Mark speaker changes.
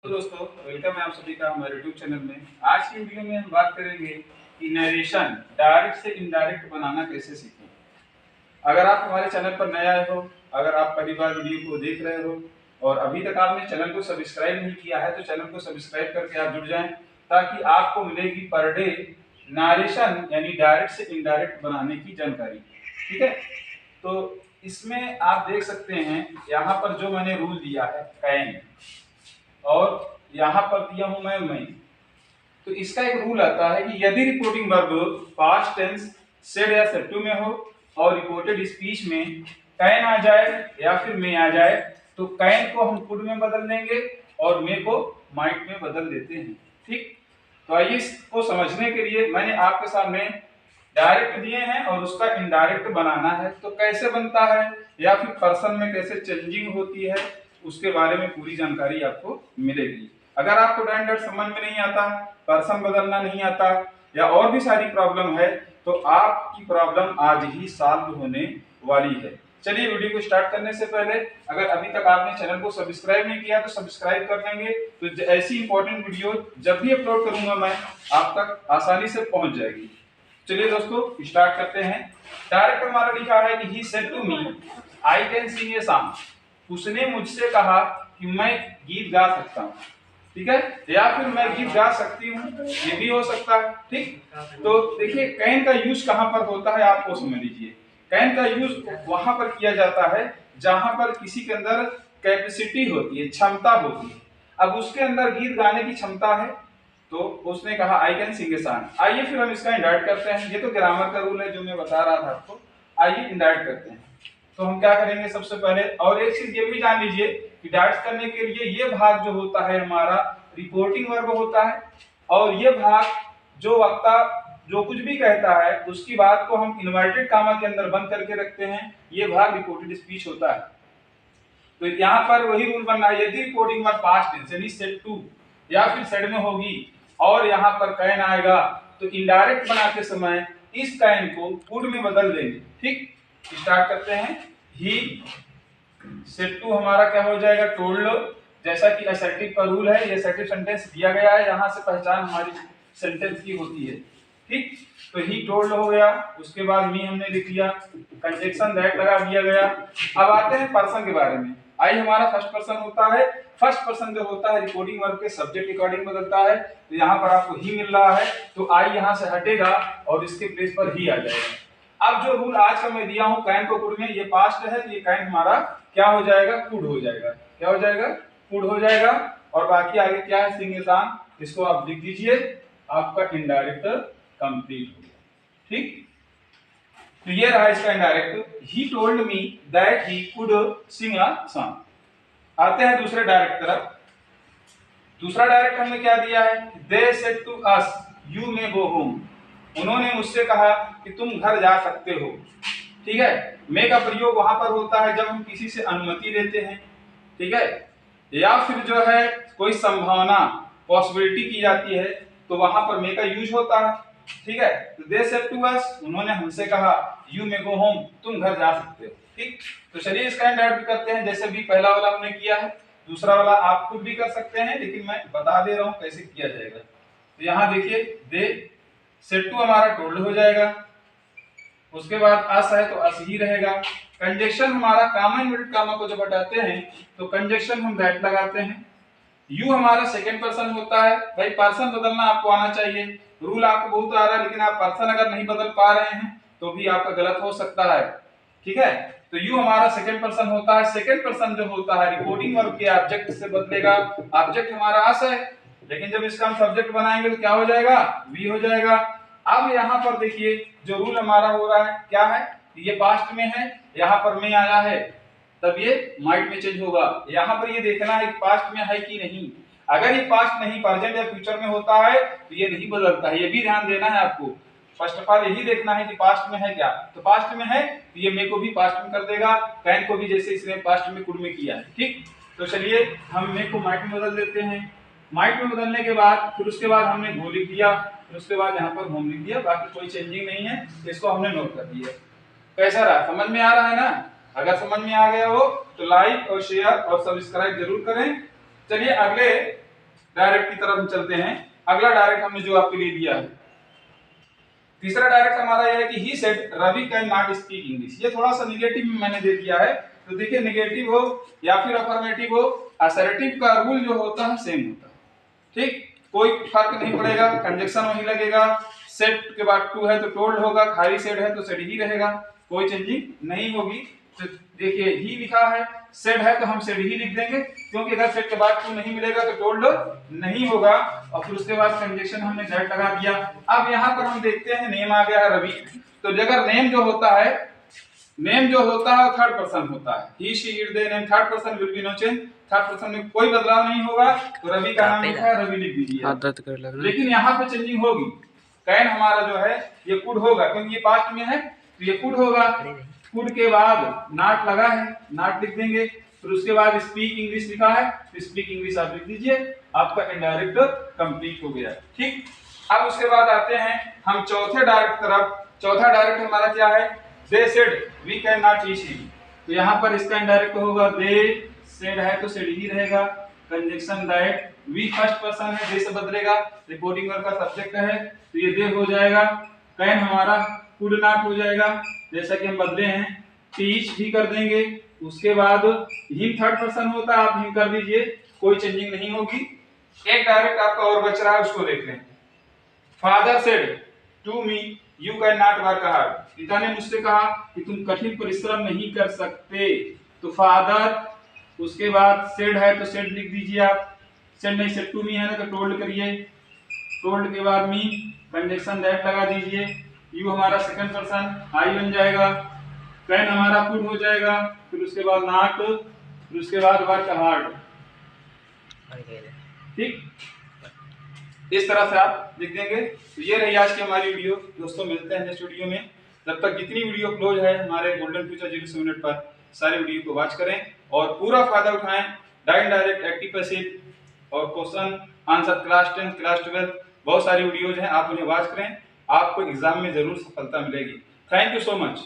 Speaker 1: तो दोस्तों, वेलकम है आप सभी का हमारे यूट्यूब चैनल में। आज की वीडियो में हम बात करेंगे कि नरेशन डायरेक्ट से इनडायरेक्ट बनाना कैसे सीखें। अगर आप हमारे चैनल पर नए आए हो, अगर आप पहली बार वीडियो को देख रहे हो और अभी तक आपने चैनल को सब्सक्राइब नहीं किया है तो चैनल को सब्सक्राइब करके आप जुड़ जाएं, ताकि आपको मिलेगी पर डे नरेशन यानी डायरेक्ट से इनडायरेक्ट बनाने की जानकारी। ठीक है, तो इसमें आप देख सकते हैं यहाँ पर जो मैंने रूल दिया है कैन, और यहाँ पर दिया हूं मैं। तो इसका एक रूल आता है कि यदि reporting verb past tense said या सेड टू में हो और रिपोर्टेड स्पीच में कैन आ जाए या फिर मे आ जाए, तो कैन को हम कुड में बदल देंगे और मे को माइट में बदल देते हैं। ठीक, तो आइए इसको समझने के लिए मैंने आपके सामने डायरेक्ट दिए हैं और उसका इनडायरेक्ट बनाना है, तो कैसे बनता है या फिर पर्सन में कैसे चेंजिंग होती है उसके बारे में पूरी जानकारी आपको मिलेगी। अगर आपको डायरेक्ट समझ में नहीं आता, पर्सन बदलना नहीं आता या और भी सारी प्रॉब्लम है, तो आपकी प्रॉब्लम आज ही सॉल्व होने वाली है। चलिए वीडियो को स्टार्ट करने से पहले अगर अभी तक आपने चैनल को सब्सक्राइब नहीं किया तो सब्सक्राइब कर लेंगे, तो ऐसी इंपॉर्टेंट वीडियो जब भी अपलोड करूंगा मैं आप तक आसानी से पहुंच जाएगी। चलिए दोस्तों स्टार्ट करते हैं। डायरेक्ट हमारा लिखा है कि he said to me I can sing a song. उसने मुझसे कहा कि मैं गीत गा सकता हूँ। ठीक है, या फिर मैं गीत गा सकती हूँ, ये भी हो सकता है। ठीक, तो देखिए कैन का यूज कहाँ पर होता है आपको समझ लीजिए। कैन का यूज वहां पर किया जाता है जहां पर किसी के अंदर कैपेसिटी होती है, क्षमता होती है। अब उसके अंदर गीत गाने की क्षमता है, तो उसने कहा आई कैन सिंग ए सॉन्ग। आइए फिर हम इसका इंडायरेक्ट करते हैं। ये तो ग्रामर का रूल है जो मैं बता रहा था आपको। आइए इंडायरेक्ट करते हैं। तो हम क्या करेंगे सबसे पहले, और एक चीज ये भी जान लीजिए कि डायरेक्ट करने के लिए ये भाग जो होता है हमारा रिपोर्टिंग वर्ब होता है, और ये भाग जो वक्ता जो कुछ भी कहता है उसकी बात को हम इन्वर्टेड कामा के अंदर बंद करके रखते हैं, ये भाग रिपोर्टेड स्पीच होता है। तो यहाँ पर वही रूल बनना है, यदि रिपोर्टिंग वर्ब पास्ट टेंस यानी सेड टू या फिर सेड में होगी और यहाँ पर कैन आएगा, तो इनडायरेक्ट बनाते समय इस कैन को कुड में बदल देंगे। ठीक, स्टार्ट करते हैं। ही सेड टू हमारा क्या हो जाएगा, टोल्ड। जैसा कि असर्टिव का रूल है, ये असर्टिव सेंटेंस दिया गया है, यहाँ से पहचान हमारी सेंटेंस की होती है। ठीक, तो ही टोल्ड हो गया, उसके बाद मी हमने लिख लिया, कंजक्शन दैट लगा दिया गया। अब आते हैं पर्सन के बारे में। आई हमारा फर्स्ट पर्सन होता है। फर्स्ट पर्सन जो होता है रिपोर्टिंग वर्ब के सब्जेक्ट अकॉर्डिंग बदलता है, तो यहाँ पर आपको ही मिल रहा है, तो आई यहाँ से हटेगा और इसके प्लेस पर ही आ जाएगा। अब जो रूल आज का मैं दिया हूँ कैन को कुड में, ये पास्ट है, ये कैन हमारा क्या हो जाएगा, कुड हो जाएगा। क्या हो जाएगा, कुड हो जाएगा। और बाकी आगे क्या है, सिंग ए सॉन्ग, इसको आप लिख दीजिए, आपका इनडायरेक्ट कंप्लीट हो गया। ठीक, तो ये रहा इसका indirect. He told me that he could sing a song. आते हैं दूसरे डायरेक्ट तरफ। दूसरा डायरेक्ट हमने क्या दिया है, they said to us you may go home. उन्होंने मुझसे कहा कि तुम घर जा सकते हो। ठीक है, मे का प्रयोग वहां पर होता है जब हम किसी से अनुमति लेते हैं। ठीक है, या फिर जो है कोई संभावना पॉसिबिलिटी की जाती है, तो वहां पर मे का यूज होता है। ठीक है, तो दे सेड टू अस, उन्होंने हमसे कहा, यू मे गो होम, तुम घर जा सकते हो। ठीक, तो चलिए इसका इंडायरेक्ट करते हैं, जैसे भी पहला वाला हमने किया है, दूसरा वाला आप खुद भी कर सकते हैं, लेकिन मैं बता दे रहा हूं कैसे किया जाएगा। तो यहाँ देखिए, दे सेड टू हमारा टोल्ड हो जाएगा, उसके बाद अस है तो अस ही रहेगा। कंजक्शन हमारा कामा इन्वर्टेड कामा को जब हटाते हैं तो कंजक्शन हम दैट लगाते हैं। यू हमारा सेकंड पर्सन होता है। भाई पर्सन बदलना आपको आना चाहिए, रूल आपको बहुत आ रहा है, लेकिन आप पर्सन अगर नहीं बदल पा रहे हैं तो भी आपका गलत हो सकता है। ठीक है, तो यू हमारा सेकंड पर्सन होता है। सेकंड पर्सन जो होता है रिपोर्टिंग वर्ब के ऑब्जेक्ट से बदलेगा। ऑब्जेक्ट हमारा अस है, लेकिन जब इसका हम सब्जेक्ट बनाएंगे तो क्या हो जाएगा, वी हो जाएगा। अब यहाँ पर देखिए जो रूल हमारा हो रहा है क्या है, ये पास्ट में है, यहाँ पर में आया है, तब ये माइट में चेंज होगा। यहाँ पर ये देखना है कि पास्ट में है कि नहीं। अगर ये पास्ट नहीं प्रेजेंट या फ्यूचर में होता है तो ये नहीं बदलता है, ये भी ध्यान देना है आपको। फर्स्ट ऑफ ऑल यही देखना है कि पास्ट में है क्या, तो पास्ट में है तो ये मे को भी पास्ट में कर देगा, कैन को भी जैसे इसने पास्ट में कुड में किया है। ठीक, तो चलिए हम मे को माइट में बदल देते हैं। माइट में बदलने के बाद फिर उसके बाद हमने गो लिख दिया, फिर उसके बाद यहाँ पर होम लिख दिया, बाकी कोई चेंजिंग नहीं है, इसको हमने नोट कर दिया। कैसा रहा, समझ में आ रहा है ना? अगर समझ में आ गया हो तो लाइक और शेयर और सब्सक्राइब जरूर करें। चलिए अगले डायरेक्ट की तरफ हम चलते हैं। अगला डायरेक्ट हमने जो आपके लिए दिया है, तीसरा डायरेक्ट हमारा यह है कि he said Ravi can not speak English. ये थोड़ा सा निगेटिव में मैंने दे दिया है, तो देखिए निगेटिव हो या फिर अफर्मेटिव हो, असर्टिव का रूल जो होता है सेम होता है, ठीक, कोई फर्क नहीं पड़ेगा, कंजक्शन वही लगेगा। सेड के बाद टू है तो टोल्ड होगा, खाली सेड है तो सेड ही रहेगा, कोई चेंजिंग नहीं होगी। तो देखिए ही लिखा है, सेड है तो हम सेड ही लिख देंगे, क्योंकि अगर सेड के बाद टू नहीं मिलेगा तो टोल्ड नहीं होगा। और फिर उसके बाद कंजक्शन हमने दैट लगा दिया। अब यहाँ पर हम देखते हैं नेम आ गया है रवि, तो अगर नेम जो होता है, नेम जो होता है थर्ड पर्सन होता है, he she it they name third person will be no change, third person में कोई बदलाव नहीं होगा। तो रवि का नाम लिखा है, रवि लिख दीजिए। लेकिन यहाँ पे चेंजिंग होगी, कैन हमारा जो है ये कुड होगा, क्योंकि ये पास्ट में है तो ये कुड होगा। कुड के बाद नॉट लगा है, नॉट लिख देंगे। फिर उसके बाद स्पीक इंग्लिश लिखा है तो स्पीक इंग्लिश आप लिख दीजिए, आपका इनडायरेक्ट कंप्लीट हो गया, ठीक। अब उसके बाद आते हैं हम चौथे डायरेक्ट तरफ। चौथा डायरेक्ट हमारा क्या है, they said we can not eat him, तो यहाँ पर इसका इनडायरेक्ट होगा, दे सेड है तो सेड ही रहेगा, conjunction that, we first person है, दे से बदलेगा, रिपोर्टिंग वर्ब का सब्जेक्ट है तो ये दे हो जाएगा। कैन हमारा कुड नॉट हो जाएगा, जैसा कि हम बदले हैं, टीच भी कर देंगे। उसके बाद हिम थर्ड पर्सन होता है, आप हिम कर दीजिए, कोई चेंजिंग नहीं होगी। एक डायरेक्ट आपका और बच रहा है, उसको देख लें। Father said to me you can not work hard, पिता ने मुझसे कहा कि तुम कठिन परिश्रम नहीं कर सकते, तो फादर, उसके बाद सेड है तो सेड लिख दीजिए आप, सेड नहीं सेड टू मी है ना तो टोल्ड करिए, टोल्ड के बाद मी, कंजक्शन दैट लगा दीजिए, यू हमारा सेकंड पर्सन आई बन जाएगा, कैन हमारा कुड हो जाएगा, फिर उसके बाद नॉट, फिर उसके बाद वर्क हार्ड, ठीक। इस तरह से आप लिख देंगे। तो ये रही आज की हमारी वीडियो। दोस्तों मिलते हैं नेक्स्ट वीडियो में, तब तक जितनी वीडियो अपलोड है हमारे गोल्डन फ्यूचर 07 मिनट पर सारी वीडियो को वॉच करें और पूरा फायदा उठाएं। डायरेक्ट, एक्टिव पैसिव और क्वेश्चन आंसर क्लास 10 क्लास 12 बहुत सारी वीडियोज हैं, आप उन्हें वॉच करें, आपको एग्जाम में जरूर सफलता मिलेगी। Thank you so much.